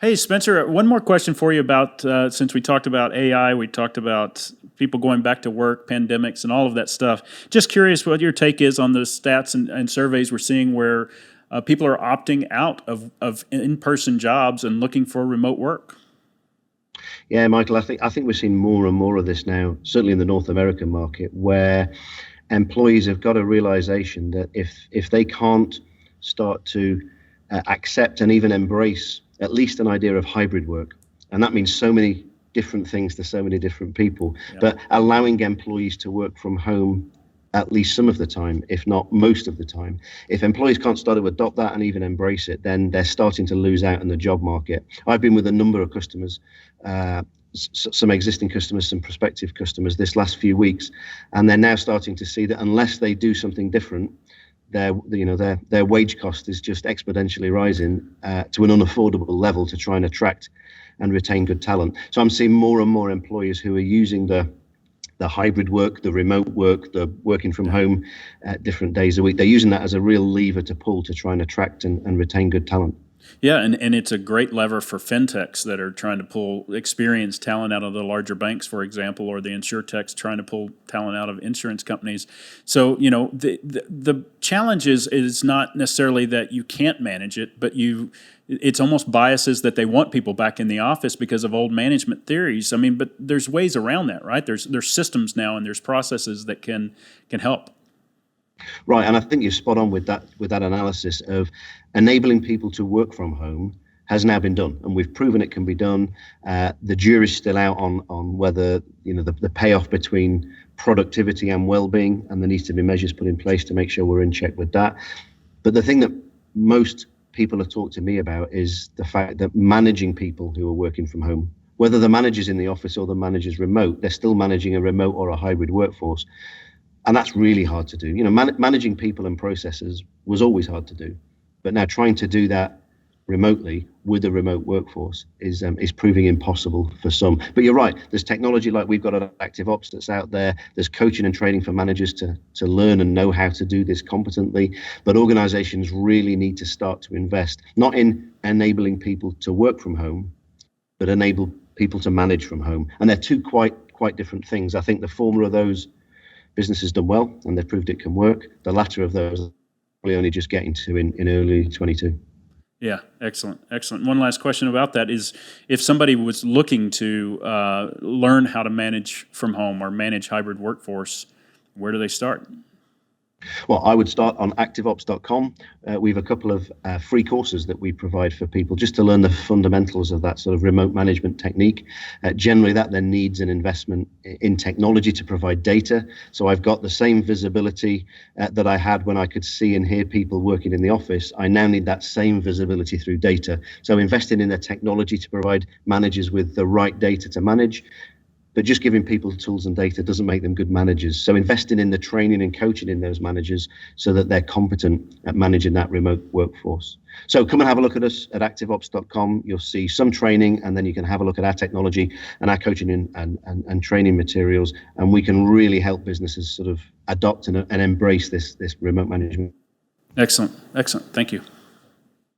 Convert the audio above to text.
Hey, Spencer, one more question for you about since we talked about AI, we talked about people going back to work, pandemics, and all of that stuff. Just curious what your take is on the stats and surveys we're seeing where people are opting out of in-person jobs and looking for remote work. Yeah, Michael, I think we're seeing more and more of this now, certainly in the North American market, where employees have got a realization that if they can't start to accept and even embrace at least an idea of hybrid work, and that means so many different things to so many different people, but allowing employees to work from home at least some of the time, if not most of the time. If employees can't start to adopt that and even embrace it, then they're starting to lose out in the job market. I've been with a number of customers, some existing customers, some prospective customers this last few weeks, and they're now starting to see that unless they do something different, their wage cost is just exponentially rising to an unaffordable level to try and attract and retain good talent. So I'm seeing more and more employers who are using the hybrid work, the remote work, the working from home different days a week. They're using that as a real lever to pull to try and attract and retain good talent. Yeah, and it's a great lever for fintechs that are trying to pull experienced talent out of the larger banks, for example, or the insurtechs trying to pull talent out of insurance companies. So, the challenge is not necessarily that you can't manage it, but it's almost biases that they want people back in the office because of old management theories. I mean, but there's ways around that, right? There's systems now and there's processes that can help. Right, and I think you're spot on with that analysis of enabling people to work from home has now been done, and we've proven it can be done. The jury's still out on whether the payoff between productivity and well-being, and there needs to be measures put in place to make sure we're in check with that. But the thing that most people have talked to me about is the fact that managing people who are working from home, whether the manager's in the office or the manager's remote, they're still managing a remote or a hybrid workforce. And that's really hard to do. Managing people and processes was always hard to do, but now trying to do that remotely with a remote workforce is proving impossible for some. But you're right. There's technology like we've got at ActiveOps that's out there. There's coaching and training for managers to learn and know how to do this competently. But organizations really need to start to invest, not in enabling people to work from home, but enable people to manage from home. And they're two quite different things. I think the former of those businesses done well, and they've proved it can work. The latter of those probably only just getting to in early 22. Yeah, excellent. One last question about that is, if somebody was looking to learn how to manage from home or manage hybrid workforce, where do they start? Well, I would start on activeops.com. We have a couple of free courses that we provide for people just to learn the fundamentals of that sort of remote management technique. Generally, that then needs an investment in technology to provide data. So I've got the same visibility that I had when I could see and hear people working in the office. I now need that same visibility through data. So investing in the technology to provide managers with the right data to manage. But just giving people tools and data doesn't make them good managers. So investing in the training and coaching in those managers so that they're competent at managing that remote workforce. So come and have a look at us at activeops.com. You'll see some training, and then you can have a look at our technology and our coaching and training materials. And we can really help businesses sort of adopt and embrace this remote management. Excellent. Thank you.